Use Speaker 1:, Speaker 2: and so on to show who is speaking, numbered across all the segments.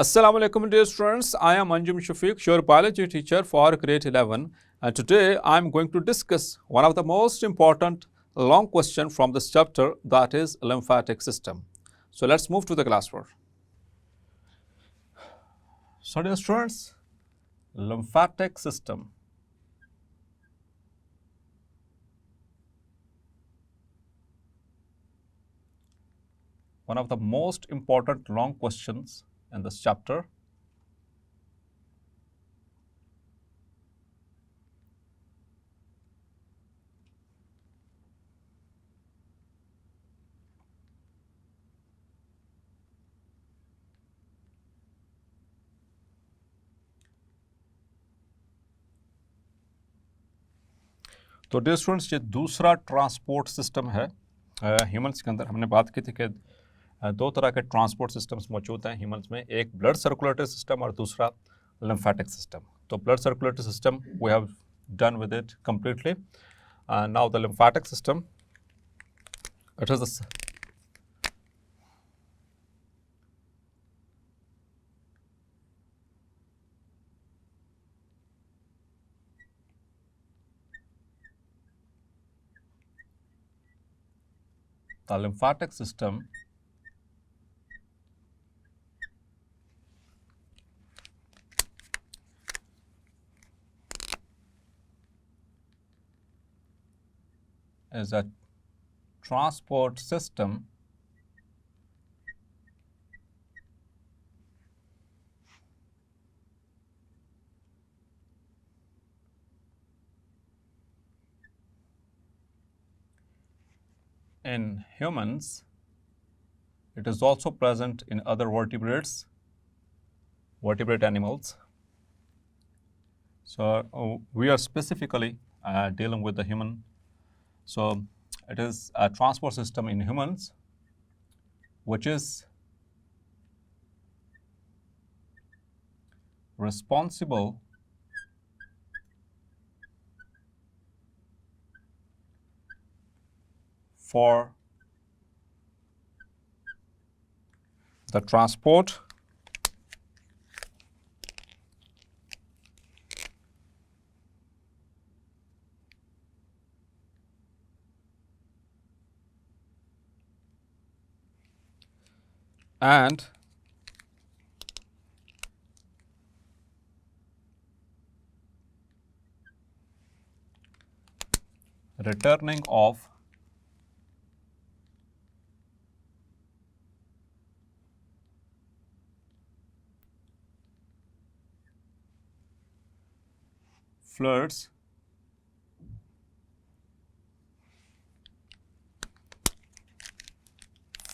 Speaker 1: Assalamu alaikum dear students, I am Anjum Shafiq, your biology teacher for grade 11, and today I am going to discuss one of the most important long question from this chapter, that is lymphatic system. So let's move to the classwork. So dear students, lymphatic system. One of the most important long questions in this chapter. तो dear students, ये दूसरा transport system है humans के अंदर। हमने बात की थी कि दो तरह के ट्रांसपोर्ट सिस्टम्स मौजूद हैं ह्यूमंस में, एक ब्लड सर्कुलेटरी सिस्टम और दूसरा लिम्फेटिक सिस्टम। तो blood circulatory system we have done with it completely. Now the lymphatic system, it is the lymphatic system is a transport system in humans. It is also present in other vertebrate animals. So we are specifically dealing with the human. So it is a transport system in humans which is responsible for the transport and returning of fluids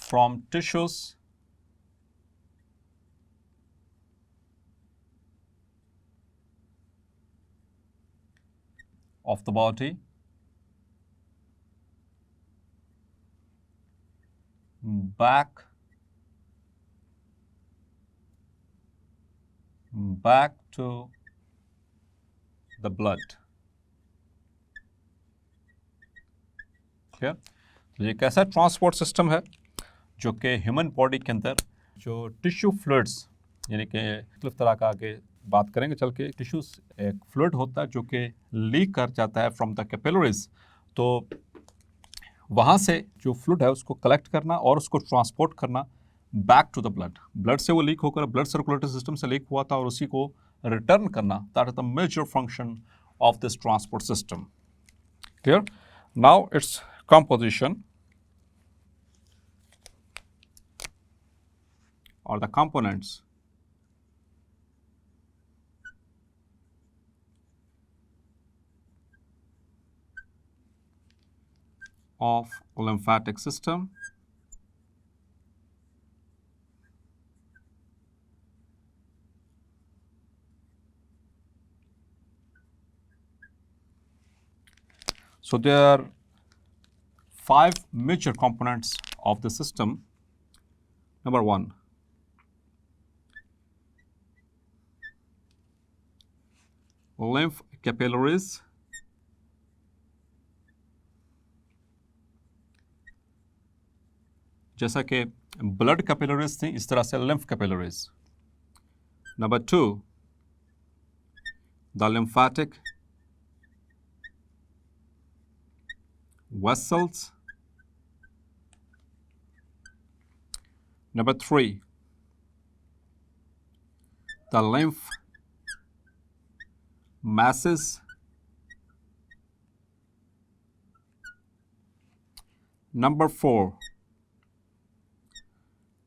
Speaker 1: from tissues of the body back to the blood. Clear? तो ये कैसा transport system है जो कि human body के अंदर जो tissue fluids, यानी कि मुख्तलिफ तरह का आगे बात करेंगे चल के, टिश्यूज एक फ्लूइड होता है जो कि लीक कर जाता है फ्रॉम द कैपिलरीज। तो वहाँ से जो फ्लूइड है उसको कलेक्ट करना और उसको ट्रांसपोर्ट करना back to the blood. Blood से वो लीक होकर ब्लड सर्कुलेटरी सिस्टम से लीक हुआ था और उसी को रिटर्न करना, that is the major function of this transport system. Clear? Now its composition or the components of lymphatic system. So there are 5 major components of the system. Number 1, lymph capillaries. जैसा कि blood capillaries थी इस तरह से lymph capillaries. Number 2, the lymphatic vessels. Number 3, the lymph masses. Number 4,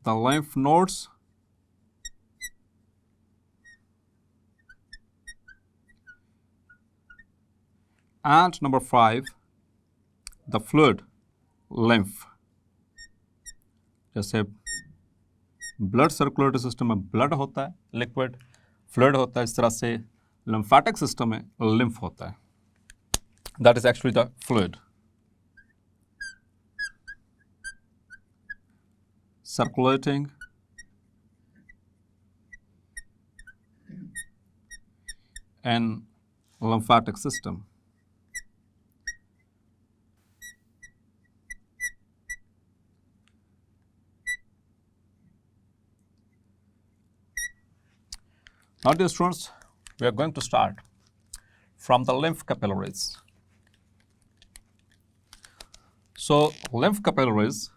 Speaker 1: the lymph nodes. And number 5, the fluid lymph. जैसे blood circulatory system में blood होता है, लिक्विड फ्लूइड होता है, इस तरह से लिम्फेटिक सिस्टम में लिम्फ होता है. That is actually the fluid. Circulating and lymphatic system. Now, dear students, we are going to start from the lymph capillaries. So, lymph capillaries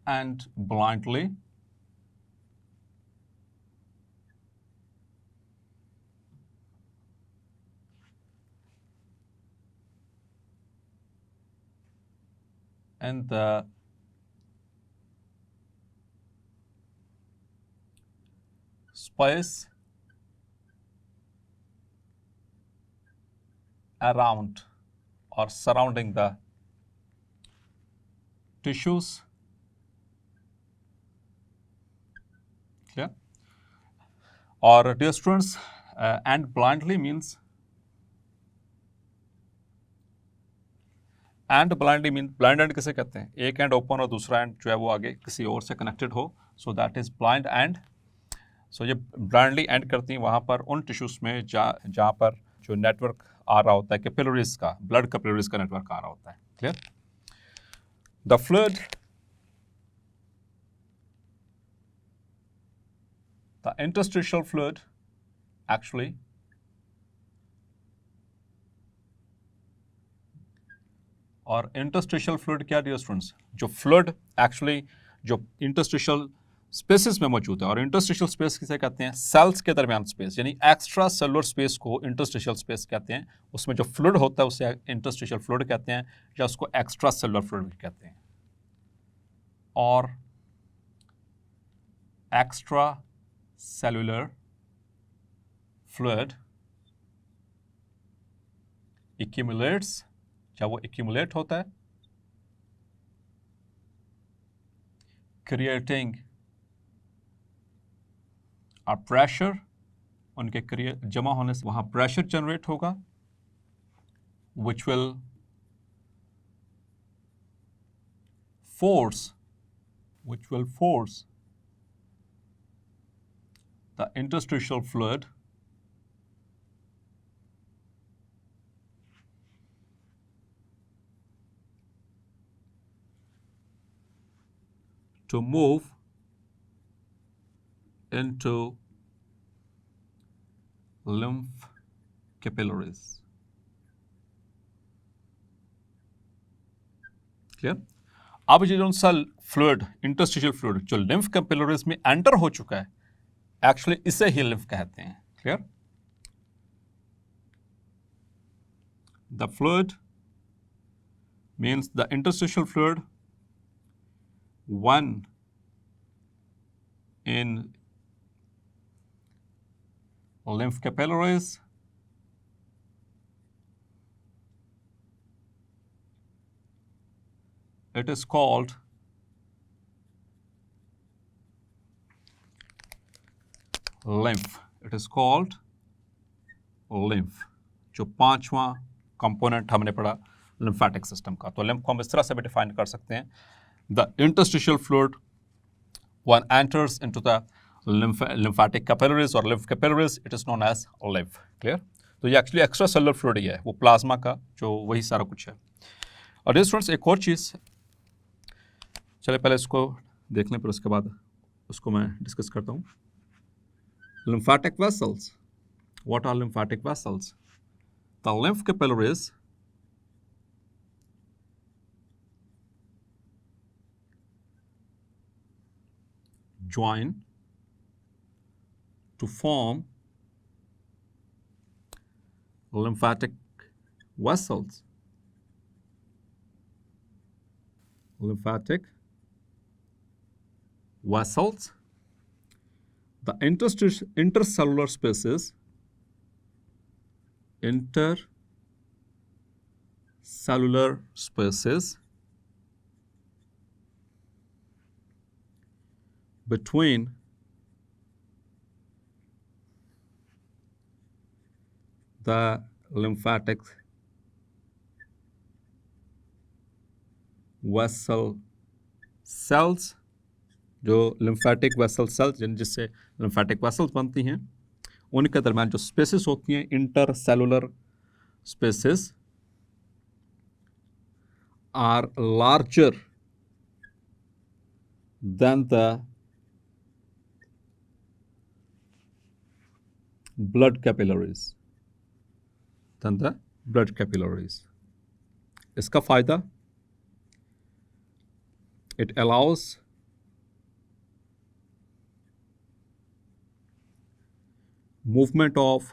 Speaker 1: and blindly and the space around or surrounding the tissues. Clear? Or dear students, and blindly means blind and किसे कहते हैं? एक and open और दूसरा and जो है वो आगे किसी और से कनेक्टेड हो, so that is blind end. So ये ब्लाइंडली एंड करती हैं वहाँ पर उन टिश्यूज में जहाँ पर जो नेटवर्क आ रहा होता है कैपिलरीज का, ब्लड कैपिलरीज का नेटवर्क आ रहा होता है. Clear? The fluid, the interstitial fluid actually और interstitial fluid क्या डियर स्टूडेंट्स? जो फ्लूइड एक्चुअली जो इंटरस्टिशियल स्पेसिस में मौजूद है. और इंटरस्टिशियल स्पेस किसे कहते हैं? सेल्स के दरमियान स्पेस, यानी एक्स्ट्रा सेलुलर स्पेस को इंटरस्टिशियल स्पेस कहते हैं. उसमें जो फ्लूइड होता है उसे इंटरस्टिशियल फ्लूइड कहते हैं या उसको एक्स्ट्रा सेलुलर फ्लूइड भी कहते हैं. और एक्स्ट्रा cellular fluid accumulates, जब वो accumulate होता है, creating a pressure, उनके जमा होने से वहाँ pressure generate होगा, which will force the interstitial fluid to move into lymph capillaries. Clear? अब ये जो सेल फ्लूइड, इंटरस्टिशियल फ्लूइड जो लिम्फ कैपिलरीज में एंटर हो चुका है, एक्चुअली इसे ही लिम्फ कहते हैं. Clear? The fluid means the interstitial fluid one in lymph capillaries it is called lymph. It is called lymph. जो पांचवा कंपोनेंट हमने पढ़ा लिम्फेटिक सिस्टम का। तो लिम्फ को हम इस तरह से भी डिफाइन कर सकते हैं, the interstitial fluid one enters into the lymphatic capillaries or lymph capillaries, it is known as lymph. Clear? तो ये एक्चुअली एक्स्ट्रा सेलुलर फ्लूइड ही है, वो प्लाज्मा का जो वही सारा कुछ है। और स्टूडेंट्स एक और चीज़, चले पहले इसको देख लें, फिर उसके बाद उसको मैं डिस्कस करता हूँ। lymphatic vessels. What are lymphatic vessels? The lymph capillaries join to form lymphatic vessels. Lymphatic vessels. The intercellular spaces, between the lymphatic vessel cells, जो lymphatic vessel cells जिससे lymphatic vessels बनती हैं, उनके दरम्यान जो स्पेसेस होती हैं, intercellular spaces, are larger than the blood capillaries. इसका फायदा, it allows movement of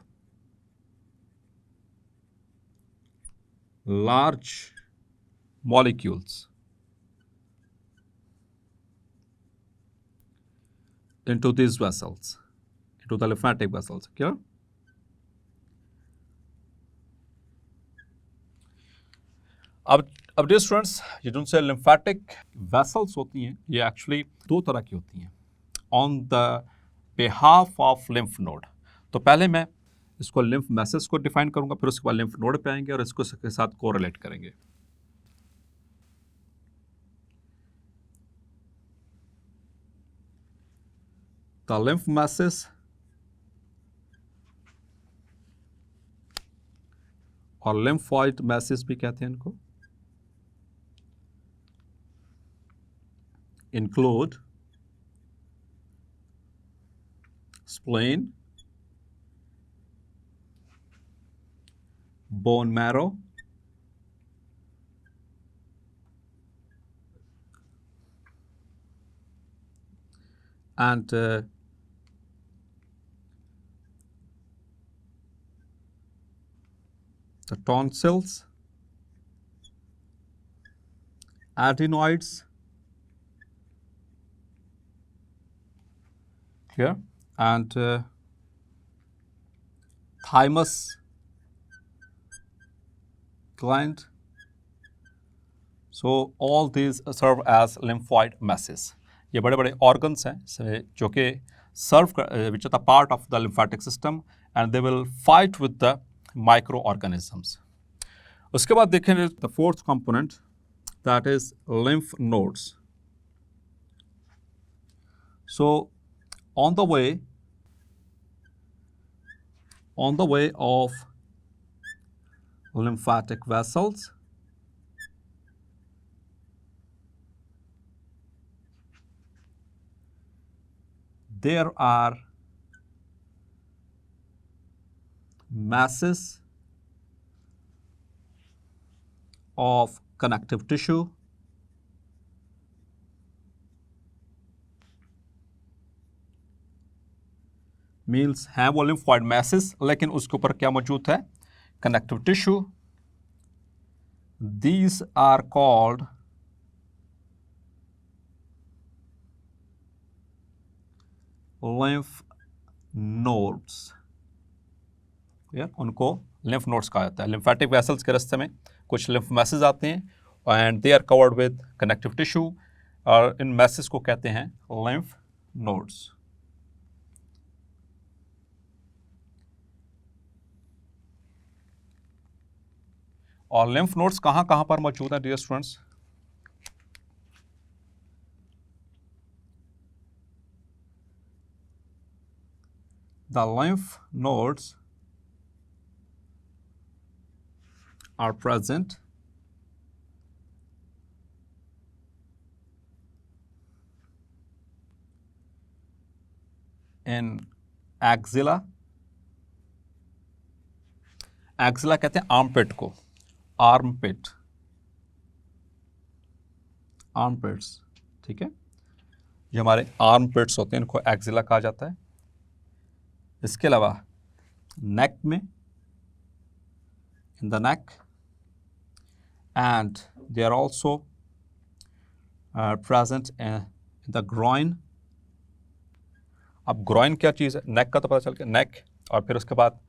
Speaker 1: large molecules into these vessels, into the lymphatic vessels. Clear? अब स्टूडेंट्स, ये जो से लिम्फेटिक वेसल्स होती हैं, ये एक्चुअली दो तरह की होती हैं on the behalf of lymph node. तो पहले मैं इसको लिम्फ मैसेज को डिफाइन करूंगा, फिर उसके बाद लिम्फ नोड पे आएंगे और इसको के साथ कोरिलेट करेंगे। द लिम्फ मैसेज और लिम्फॉइड मैसेज भी कहते हैं इनको, include spleen, bone marrow, and the tonsils, adenoids, here, and thymus gland. So all these serve as lymphoid masses. ये बड़े बड़े organs हैं जो कि serve which are the part of the lymphatic system, and they will fight with the microorganisms. उसके बाद देखेंगे the fourth component, that is lymph nodes. So on the way of lymphatic vessels, there are masses of connective tissue, means हैं वो lymphoid messes, लेकिन उसके ऊपर क्या मौजूद है? Connective tissue. These are called lymph nodes. उनको लिम्फ नोड्स कहा जाता है। लिम्फेटिक वेसल्स के रास्ते में कुछ लिम्फ मैसेज आते हैं and they are covered with connective tissue, और इन मैसेज को कहते हैं लिम्फ नोड्स। और लिम्फ नोड्स कहाँ कहाँ पर मौजूद हैं dear students? The lymph nodes are present in axilla. Axilla कहते हैं आर्मपिट को, आर्मपिट, आर्मपिट्स, ठीक है। ये हमारे आर्मपिट्स होते हैं, इनको एक्सिला कहा जाता है। इसके अलावा नेक में, in the neck, and they are also present in the groin. अब ग्रॉइन क्या चीज़ है? नेक का तो पता चल गया, नेक, और फिर उसके बाद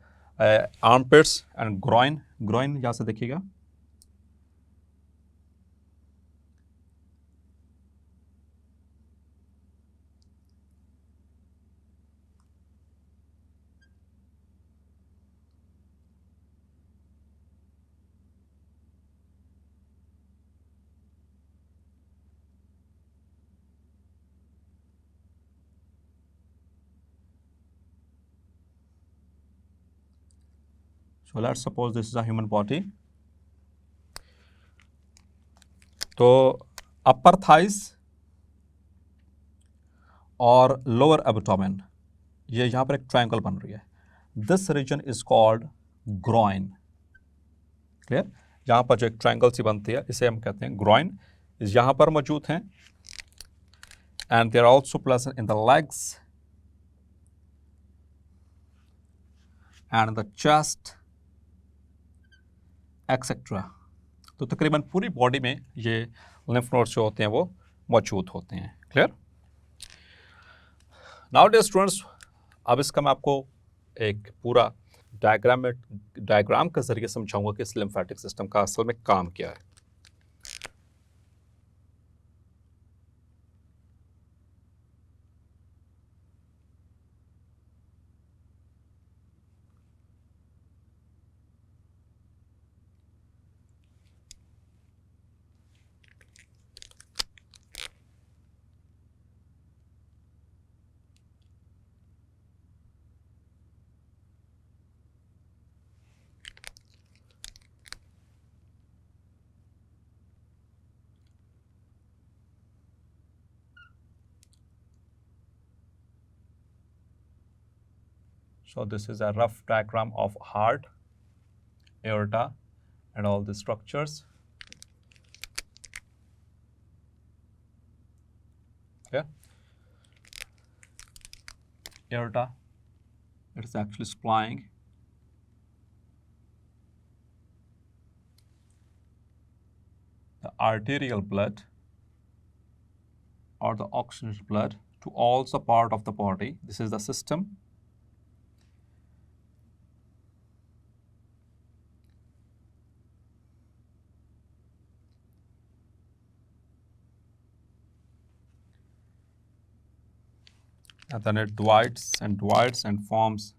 Speaker 1: आर्मपिट्स एंड ग्रॉइन। ग्रॉइन यहाँ से देखिएगा, so let's suppose this is a human body. तो अपर थाइस और लोअर एब्डोमेन, ये यहाँ पर एक ट्रायंगल बन रही है। This region is called groin. Clear? यहाँ पर जो एक ट्रायंगल सी बनती है, इसे हम कहते हैं ग्रॉइन। यहाँ पर मौजूद हैं, and they are also present in the legs and the chest etcetera. तो तकरीबन पूरी बॉडी में ये लिम्फ नोड्स जो होते हैं वो मौजूद होते हैं। क्लियर? नाउ डियर स्टूडेंट्स, अब इसका मैं आपको एक पूरा डायग्राम के जरिए समझाऊंगा कि इस लिम्फेटिक सिस्टम का असल में काम क्या है। So this is a rough diagram of heart, aorta, and all the structures. Yeah. Aorta, it is actually supplying the arterial blood or the oxygenated blood to all the part of the body. This is the system. And then it divides and forms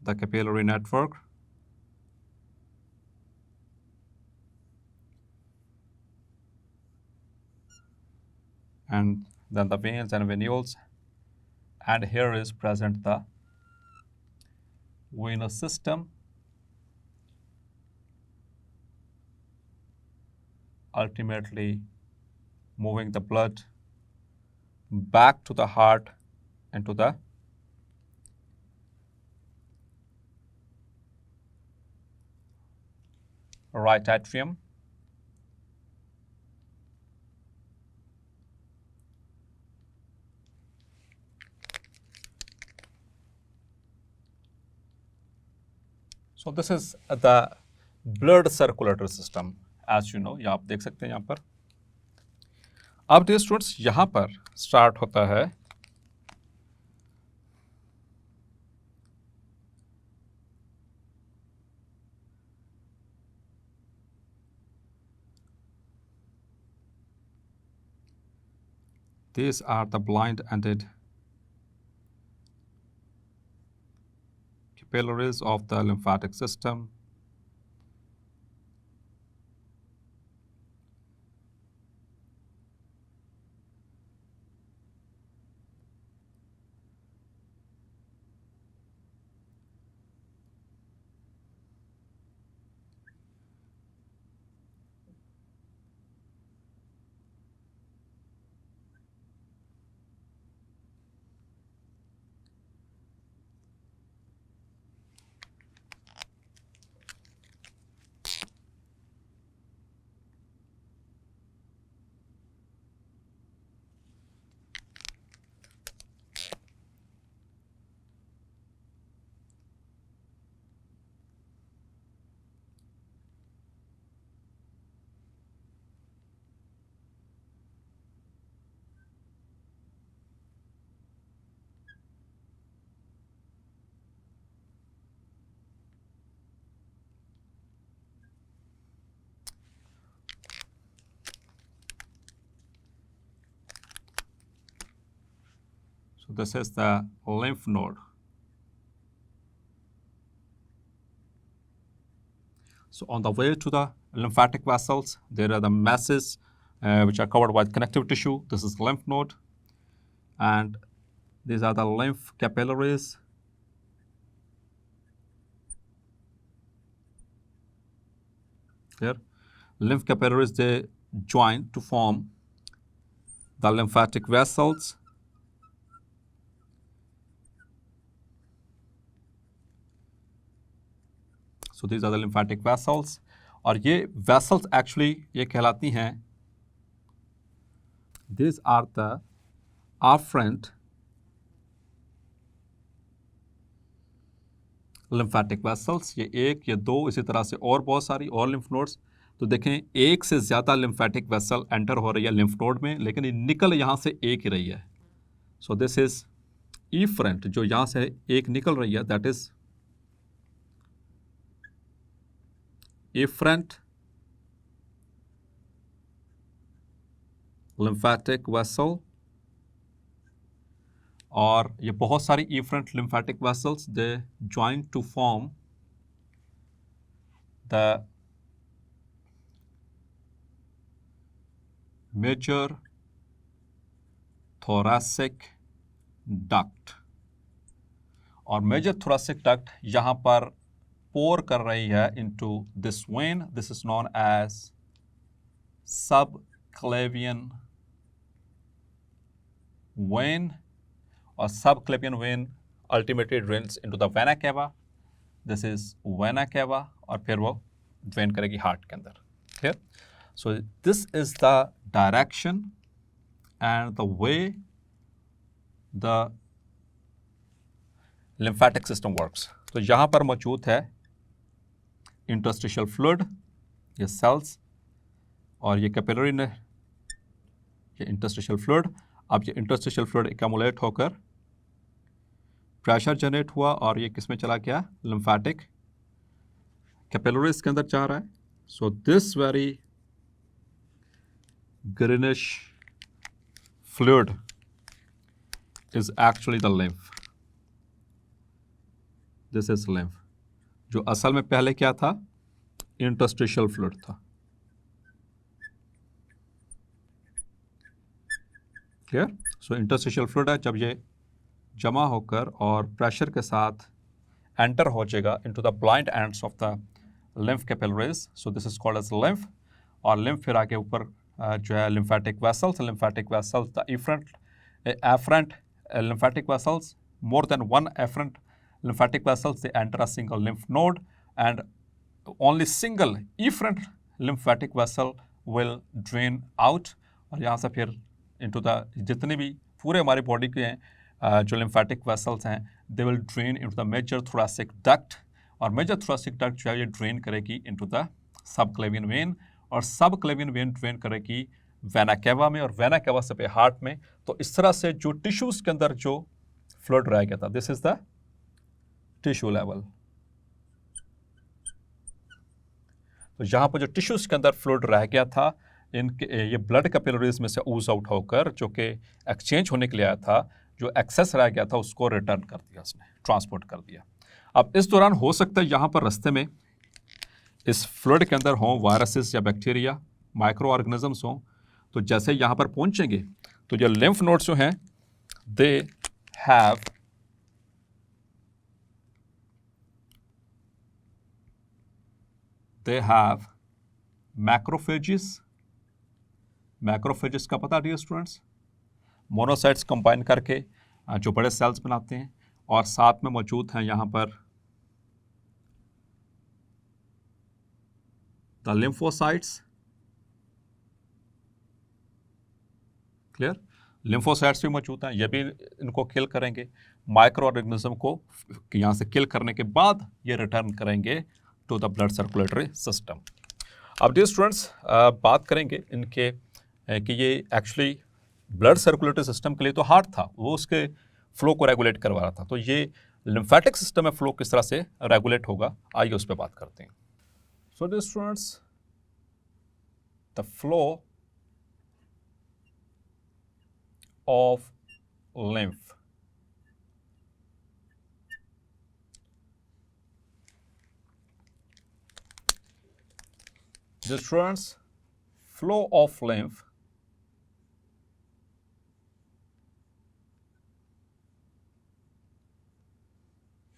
Speaker 1: the capillary network. And then the veins and venules. And here is present the venous system, ultimately moving the blood back to the heart and to the right atrium. So this is the blood circulatory system, as you know. ये आप देख सकते हैं यहाँ पर। अब dear students, यहाँ पर स्टार्ट होता है these are the blind-ended capillaries of the lymphatic system. So this is the lymph node. So on the way to the lymphatic vessels, there are the masses which are covered by connective tissue. This is lymph node, and these are the lymph capillaries. Here, lymph capillaries, they join to form the lymphatic vessels. So these are the lymphatic vessels, और ये vessels actually ये कहलाती हैं, these are the afferent lymphatic vessels. ये एक, ये दो, इसी तरह से और बहुत सारी और lymph nodes. तो देखें एक से ज़्यादा lymphatic vessel एंटर हो रही है lymph node में, लेकिन ये निकल यहाँ से एक ही रही है. So this is efferent, जो यहाँ से एक निकल रही है, that is efferent lymphatic vessel. और ये बहुत सारी efferent lymphatic vessels, they join to form the major thoracic duct. और major thoracic duct यहाँ पर pour कर रही है into this vein. This is known as subclavian vein. और subclavian vein ultimately drains into the vena cava. This is vena cava, और फिर वो drain करेगी heart के अंदर. Clear? So this is the direction and the way the lymphatic system works. तो यहाँ पर मौजूद है interstitial fluid, ये cells, और ये capillary ने ये interstitial fluid. अब ये interstitial fluid accumulate होकर प्रेशर जनरेट हुआ और ये किस में चला गया, lymphatic capillaries के अंदर जा रहा है. So this very greenish fluid is actually the lymph. This is lymph, जो असल में पहले क्या था, interstitial fluid था. Clear? So interstitial fluid है, जब ये जमा होकर और प्रेशर के साथ एंटर हो जाएगा into the blind ends of the lymph capillaries. So this is called as lymph. और lymph फिर आगे ऊपर जो है lymphatic vessels, the afferent lymphatic vessels, more than one afferent lymphatic vessels, they enter a single lymph node, and only single efferent lymphatic vessel will drain out. और यहाँ से फिर into the जितने भी पूरे हमारी बॉडी के हैं जो lymphatic vessels हैं, they will drain into the major thoracic duct, और major thoracic duct जो है ये drain करेगी into the subclavian vein, और subclavian vein drain करेगी vena cava में, और vena cava से पे हार्ट में. तो इस तरह से जो टिश्यूज के अंदर जो फ्लूइड रह गया था, this is the tissue level. तो यहाँ पर जो टिश्यूज के अंदर फ्लूइड रह गया था, इनके ये ब्लड कैपिलरीज में से ऊज आउट होकर जो कि एक्सचेंज होने के लिए आया था, जो एक्सेस रह गया था उसको रिटर्न कर दिया, उसने ट्रांसपोर्ट कर दिया. अब इस दौरान हो सकता है यहाँ पर रास्ते में इस फ्लूइड के अंदर हों वायरसेस या बैक्टीरिया, माइक्रो ऑर्गेनिजम्स हों. तो जैसे यहाँ पर पहुँचेंगे तो जो लिम्फ नोड्स जो हैं, दे हैव मैक्रोफेजेस. मैक्रोफेजेस का पता डियर स्टूडेंट्स, मोनोसाइट्स कंबाइन करके जो बड़े सेल्स बनाते हैं, और साथ में मौजूद हैं यहाँ पर द लिम्फोसाइट्स. क्लियर? लिम्फोसाइट्स भी मौजूद हैं, ये भी इनको किल करेंगे. माइक्रो ऑर्गेनिज्म को यहाँ से किल करने के बाद ये रिटर्न करेंगे to the blood circulatory system. अब डियर स्टूडेंट्स बात करेंगे इनके कि ये एक्चुअली ब्लड सर्कुलेटरी सिस्टम के लिए तो हार्ट था, वो उसके फ्लो को रेगुलेट करवा रहा था. तो ये लिम्फेटिक सिस्टम में फ्लो किस तरह से रेगुलेट होगा, आइए उस पर बात करते हैं. So dear students, the flow of lymph The students, flow of lymph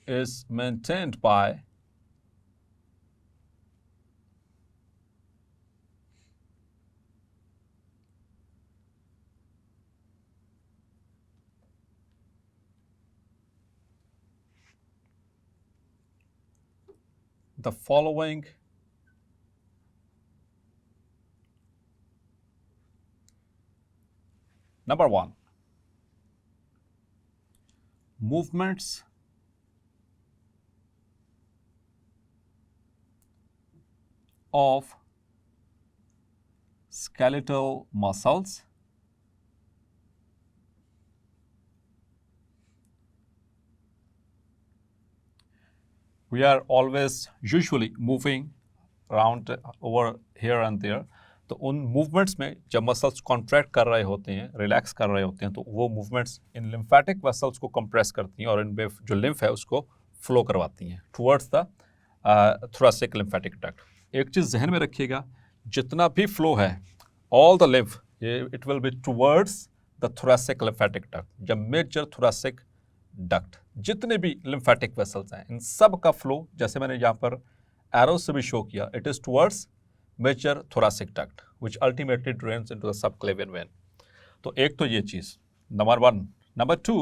Speaker 1: is maintained by the following number one, movements of skeletal muscles we are always usually moving around over here and there. तो उन movements में जब muscles contract कर रहे होते हैं, relax कर रहे होते हैं, तो वो मूवमेंट्स इन लिम्फेटिक वेसल्स को कंप्रेस करती हैं और इनमें जो लिम्फ है उसको फ्लो करवाती हैं towards the thoracic lymphatic duct. एक चीज़ जहन में रखिएगा, जितना भी फ्लो है all the lymph it will be towards the thoracic lymphatic duct. जब मेजर थोरेसिक डक्ट जितने भी लिम्फेटिक वेसल्स हैं इन सब का फ्लो, जैसे मैंने यहाँ पर एरो से भी शो किया, it is towards major thoracic duct which ultimately drains into the subclavian vein. तो एक तो ये चीज number one. Number two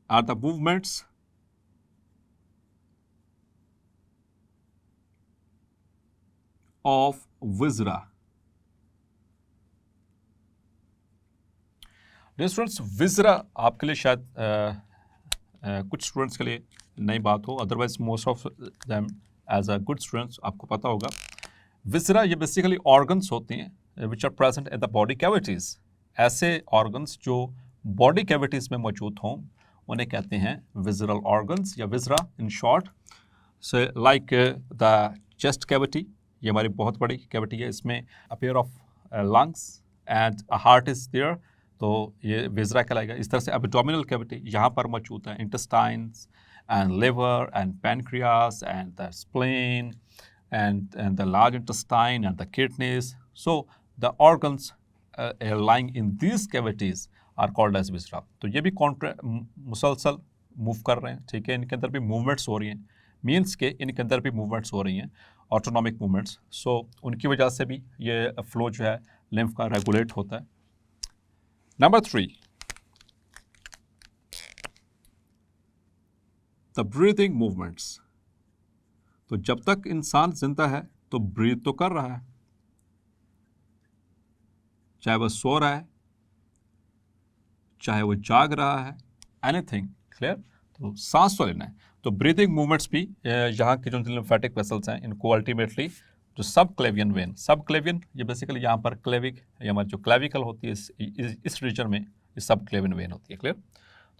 Speaker 1: are the movements of viscera. Dear students, viscera आपके लिए शायद कुछ स्टूडेंट्स के लिए नई बात हो, otherwise most of them as a good students आपको पता होगा. विजरा ये बेसिकली ऑर्गन्स होती हैं which are present in the body cavities. ऐसे ऑर्गन्स जो बॉडी कैविटीज़ में मौजूद हों उन्हें कहते हैं विजरल ऑर्गन्स या viscera in short. So like the chest cavity, ये हमारी बहुत बड़ी कैविटी है, इसमें a pair of lungs and a heart is there, तो ये विजरा कहलाएगा. इस तरह से एब्डोमिनल कैविटी यहाँ पर मौजूद है, intestines and liver and pancreas and the spleen and the large intestine and the kidneys. So the organs lying in these cavities are called as viscera. तो ये भी मुसलसल मूव कर रहे हैं, ठीक है, इनके अंदर भी मूवमेंट्स हो रही हैं, मीन्स के इनके अंदर भी मूवमेंट्स हो रही हैं, ऑटोनॉमिक मूवमेंट्स. सो उनकी वजह से भी ये फ्लो जो है लिम्फ का रेगुलेट होता है. Number three, the breathing movements. तो जब तक इंसान जिंदा है तो ब्रीथ तो कर रहा है, चाहे वह सो रहा है, चाहे वो जाग रहा है, एनीथिंग. क्लियर? तो सांस तो लेना है. तो ब्रीदिंग मूवमेंट्स भी यहाँ के जो लिम्फेटिक वेसल्स हैं इनको अल्टीमेटली जो सब क्लेवियन वेन, सब क्लेवियन ये बेसिकली यहाँ पर क्लेविक या हमारी जो क्लेविकल होती है इस रीजन में ये सब क्लेवियन वेन होती है. क्लियर?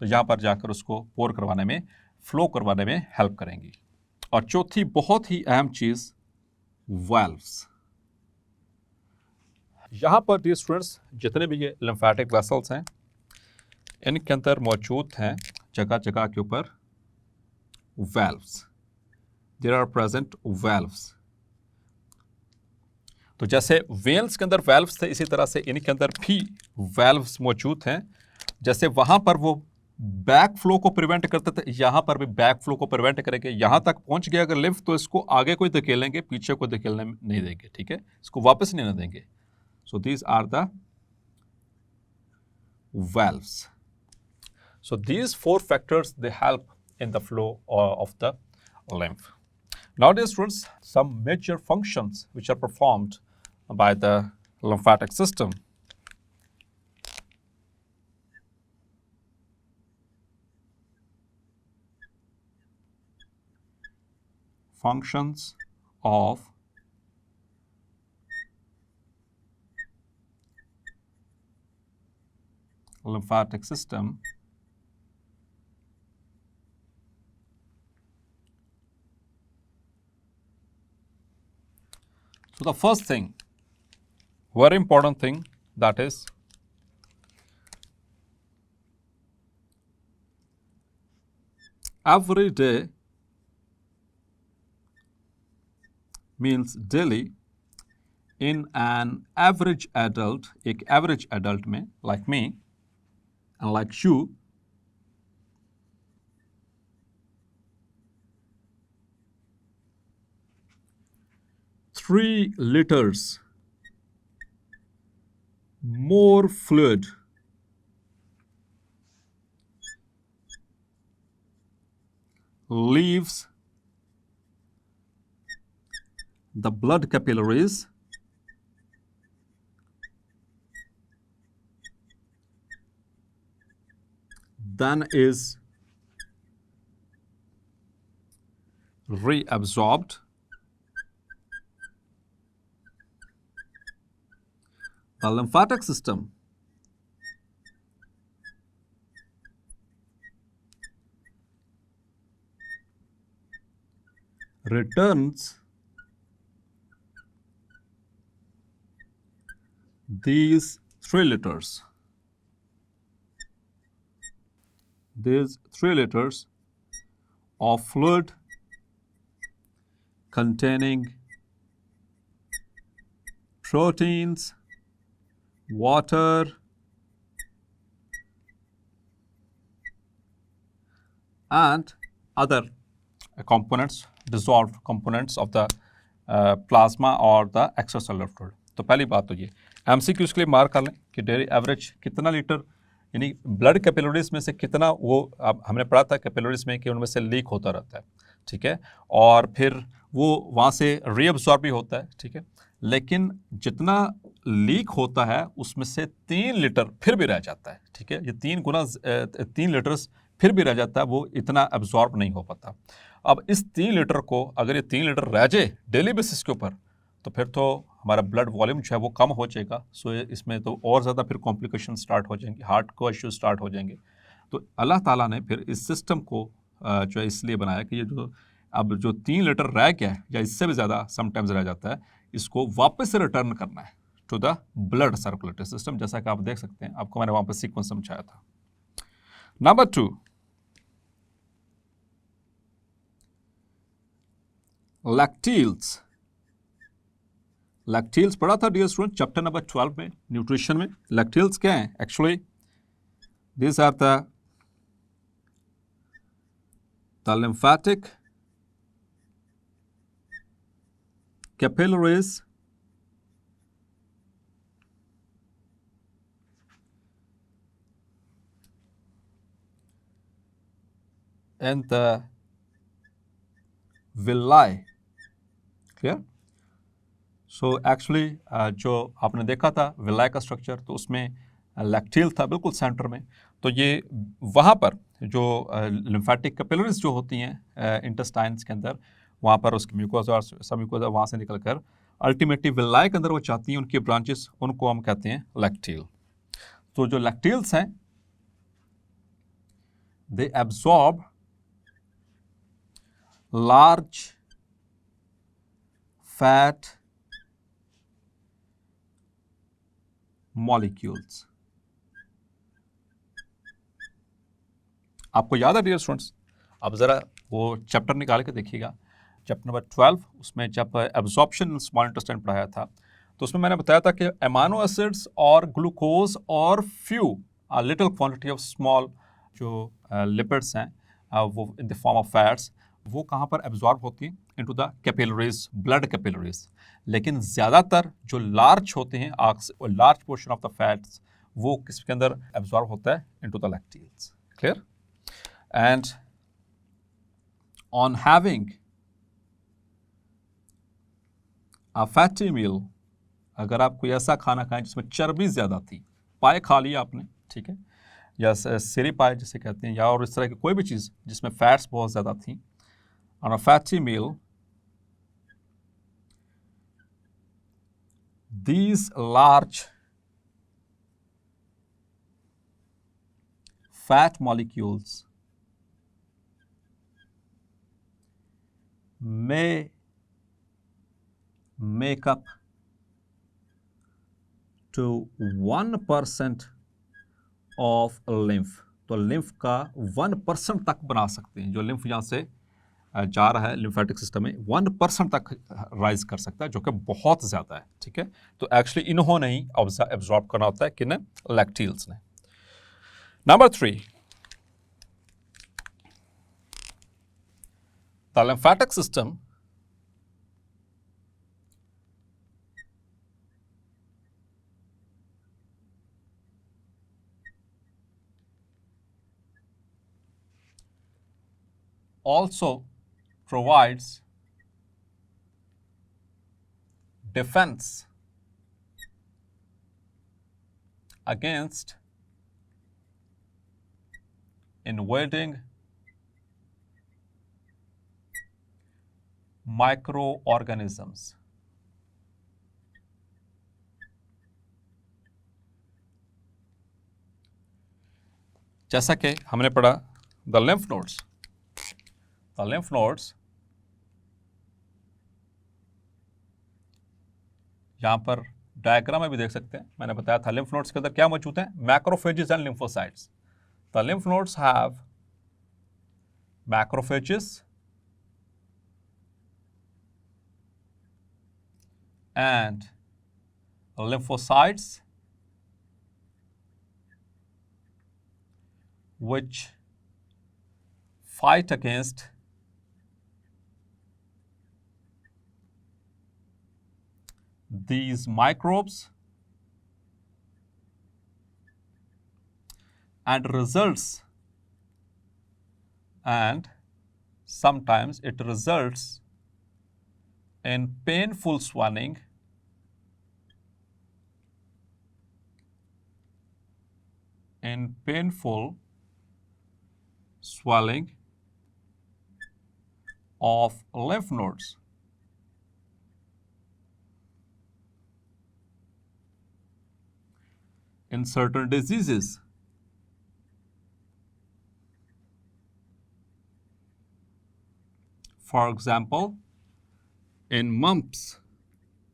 Speaker 1: तो यहाँ पर जाकर उसको पोर करवाने में, फ्लो करवाने में हेल्प करेंगी. और चौथी बहुत ही अहम चीज, वाल्व्स. यहाँ पर डियर स्टूडेंट्स जितने भी ये लिम्फेटिक वेसल्स हैं इनके अंदर मौजूद हैं जगह जगह के ऊपर valves. There are present valves. तो जैसे वेन्स के अंदर वाल्व्स थे इसी तरह से इनके अंदर भी वाल्व्स मौजूद हैं. जैसे वहां पर वो बैक फ्लो को प्रिवेंट करते थे, यहाँ पर भी बैक फ्लो को प्रिवेंट करेंगे. यहाँ तक पहुंच गया अगर लिम्फ तो इसको आगे कोई धकेलेंगे, पीछे को धकेलने नहीं देंगे, ठीक है, इसको वापस नहीं देंगे. So these are the valves. So these four factors they help in the flow of the lymph. Now dear students, some major functions which are performed by the lymphatic system. Functions of lymphatic system. So the first thing, very important thing, that is every day means daily in an average adult, एक average adult में, like me and like you, 3 liters more fluid leaves the blood capillaries than is reabsorbed. The lymphatic system returns these 3 liters. These 3 liters of fluid containing proteins, water, and other components, dissolved components of the plasma or the extracellular fluid. तो पहली बात तो ये MCQ के लिए mark कर लें कि डेली एवरेज कितना लीटर, यानी ब्लड कैपिलरीज में से कितना, वो अब हमने पढ़ा था कैपिलरीज में कि उनमें से लीक होता रहता है, ठीक है, और फिर वो वहाँ से रीअब्सॉर्ब भी होता है, ठीक है, लेकिन जितना लीक होता है उसमें से 3 लीटर फिर भी रह जाता है, ठीक है, ये 3 लीटर्स फिर भी रह जाता है, वो इतना एब्जॉर्ब नहीं हो पाता। अब इस 3 लीटर को अगर ये 3 लीटर रह जाए डेली बेसिस के ऊपर, तो फिर तो हमारा ब्लड वॉल्यूम जो है वो कम हो जाएगा। सो इसमें तो और ज़्यादा फिर कॉम्प्लिकेशन स्टार्ट हो जाएंगे, हार्ट को इश्यू स्टार्ट हो जाएंगे। तो अल्लाह ताला ने फिर इस सिस्टम को जो है इसलिए बनाया कि ये जो अब जो 3 लीटर रह गया है या इससे भी ज़्यादा समटाइम्स रह जाता है, इसको वापस से रिटर्न करना है to the blood circulatory system, जैसा कि आप देख सकते हैं, आपको मैंने वहाँ पर सीक्वेंस समझाया था। नंबर 2, लैक्टील्स। लैक्टील्स पढ़ा था डियर स्टूडेंट चैप्टर नंबर 12 में, न्यूट्रिशन में। लैक्टील्स क्या है? Actually these are the lymphatic capillaries and the villi. Clear? So actually जो आपने देखा था विलाई का स्ट्रक्चर, तो उसमें लैक्टील था बिल्कुल सेंटर में। तो ये वहाँ पर जो लिम्फेटिक कैपिलरीज जो होती हैं इंटेस्टाइन्स के अंदर, वहाँ पर उसकी म्यूकोजा और सब म्यूकोजा वहाँ से निकल कर अल्टीमेटली विलाई के अंदर वो चाहती हैं उनकी ब्रांचेस, उनको हम कहते हैं लैक्टील। तो जो लैक्टील्स हैं they absorb large fat molecules. आपको याद है डियर स्टूडेंट्स? अब ज़रा वो चैप्टर निकाल के देखिएगा, चैप्टर नंबर 12, उसमें जब एब्जॉर्प्शन स्मॉल इंटेस्टाइन पढ़ाया था, तो उसमें मैंने बताया था कि एमाइनो एसिड्स और ग्लूकोज और few little quantity of small जो लिपिड्स हैं वो in the form of fats, वो कहाँ पर एब्जॉर्ब होती हैं? Into the capillaries, blood capillaries. लेकिन ज़्यादातर जो लार्ज होते हैं large portion of the fats, वो किसके अंदर एब्जॉर्ब होता है? Into the lacteals. Clear? And on having a fatty meal, अगर आप कोई ऐसा खाना खाएं जिसमें चर्बी ज़्यादा थी, पाए खा लिया आपने, ठीक है, या सिरी पाए जिसे कहते हैं, या और इस तरह की कोई भी चीज़ जिसमें फैट्स बहुत ज़्यादा थी, on a fatty meal, these large fat molecules may make up to 1% of lymph। तो lymph का 1% तक बना सकते हैं, जो lymph यहाँ से जा रहा है लिम्फेटिक सिस्टम में 1% तक राइज कर सकता है, जो कि बहुत ज़्यादा है, ठीक है। तो एक्चुअली इन्होंने ही एब्जॉर्ब करना होता है, किन लैक्टील्स ने। Number 3, the lymphatic system also provides defense against invading microorganisms. जैसा कि हमने पढ़ा the lymph nodes, the lymph nodes यहां पर डायग्राम में भी देख सकते हैं, मैंने बताया था lymph nodes के अंदर क्या मौजूद है, macrophages and lymphocytes. The lymph nodes have macrophages and lymphocytes which fight against these microbes and sometimes it results in painful swelling of lymph nodes. In certain diseases. For example, in mumps,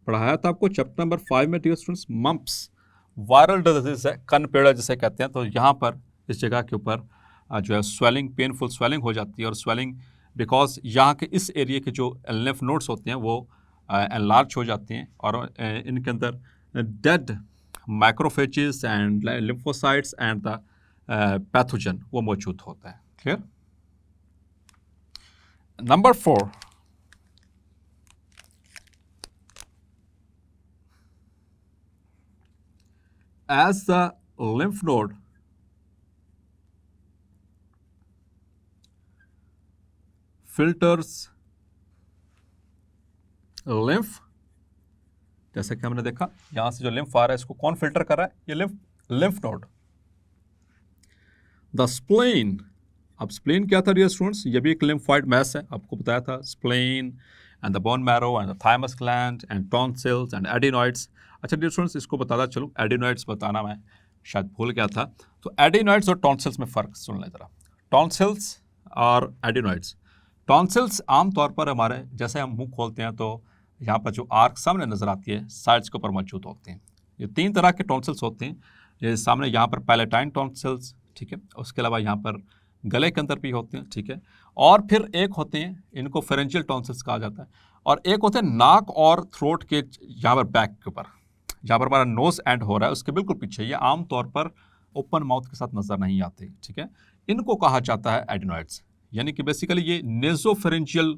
Speaker 1: पढ़ाया था आपको chapter number 5 में dear students, mumps viral disease है, कनपेड़ा जिसे कहते हैं। तो यहाँ पर इस जगह के ऊपर जो है स्वेलिंग, पेनफुल स्वेलिंग हो जाती है, और स्वेलिंग बिकॉज यहाँ के इस एरिया के जो लिम्फ नोड्स होते हैं वो एनलार्ज हो जाते हैं, और इनके अंदर dead microphages and lymphocytes and the pathogen वो मौजूद होता है। Clear? Number 4, as the lymph node filters lymph, जैसे कि हमने देखा यहां से जो लिम्फ आ रहा है इसको कौन फिल्टर कर रहा है, ये लिम्फ नोड। द स्प्लेन, अब स्प्लेन क्या था डियर स्टूडेंट्स, ये भी एक लिम्फॉइड मैस है, आपको बताया था spleen and the bone marrow and the thymus gland and tonsils and adenoids. अच्छा डियर स्टूडेंट्स, इसको बताता चलो, एडिनॉइड्स बताना मैं शायद भूल गया था। तो एडिनॉइड्स और टॉन्सिल्स में फ़र्क सुन लें ज़रा। टॉन्सिल्स और एडिनॉइड्स, टॉन्सिल्स आमतौर पर हमारे जैसे हम मुंह खोलते हैं तो यहाँ पर जो आर्क सामने नज़र आती है साइड्स के ऊपर मौजूद होते हैं। ये 3 तरह के टॉन्सिल्स होते हैं, ये सामने यहाँ पर पैलेटाइन टॉन्सिल्स, ठीक है, उसके अलावा यहाँ पर गले के अंदर भी होते हैं, ठीक है, और फिर एक होते हैं, इनको फेरेंजियल टॉन्सिल्स कहा जाता है, और एक होते हैं नाक और थ्रोट के यहाँ पर बैक के ऊपर, जहाँ पर हमारा नोज एंड हो रहा है उसके बिल्कुल पीछे, ये आमतौर पर ओपन माउथ के साथ नज़र नहीं आते, ठीक है, इनको कहा जाता है एडिनॉइड्स। यानी कि बेसिकली ये नेजोफेरेंजियल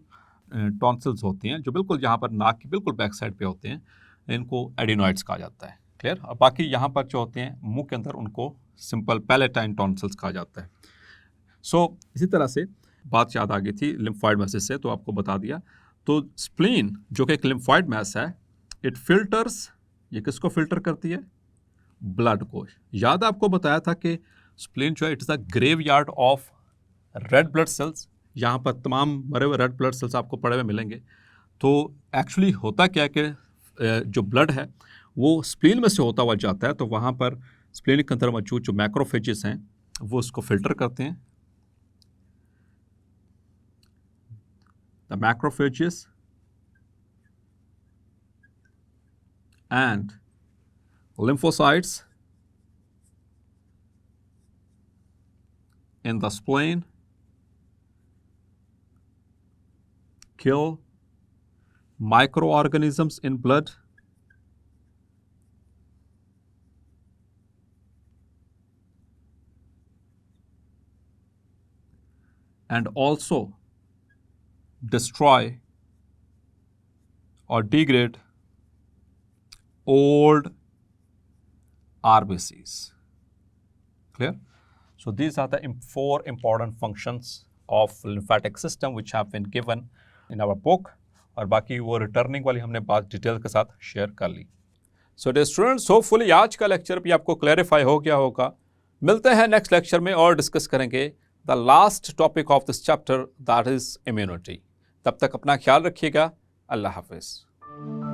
Speaker 1: टॉन्सिल्स होते हैं जो बिल्कुल यहाँ पर नाक की बिल्कुल बैक साइड पे होते हैं, इनको एडिनॉइड्स कहा जाता है। क्लियर? और बाकी यहाँ पर जो होते हैं मुंह के अंदर उनको सिंपल पैलेटाइन टॉन्सिल्स कहा जाता है। सो इसी तरह से बात याद आ गई थी लिम्फॉइड मैसेज से, तो आपको बता दिया। तो स्प्लीन जो कि एक लिम्फॉइड मैस है, इट फिल्टर्स, ये किसको फिल्टर करती है, ब्लड को। याद आपको बताया था कि स्प्लीन जो है it is the graveyard of red blood cells, यहाँ पर तमाम मरे हुए रेड ब्लड सेल्स आपको पड़े हुए मिलेंगे। तो एक्चुअली होता क्या है कि जो ब्लड है वो स्प्लीन में से होता हुआ जाता है, तो वहाँ पर स्प्लीन के अंदर मौजूद जो मैक्रोफेजेस हैं वो उसको फिल्टर करते हैं। The macrophages and lymphocytes in the spleen kill microorganisms in blood, and also destroy or degrade old RBCs. Clear? So these are the four important functions of lymphatic system which have been given in our book. और बाकी वो returning वाली हमने बात detail के साथ share कर ली. सो dear students, hopefully आज का लेक्चर भी आपको क्लैरिफाई हो गया होगा. मिलते हैं नेक्स्ट लेक्चर में और डिस्कस करेंगे the last topic of this chapter, that is immunity. तब तक अपना ख्याल रखिएगा. अल्लाह हाफिज़.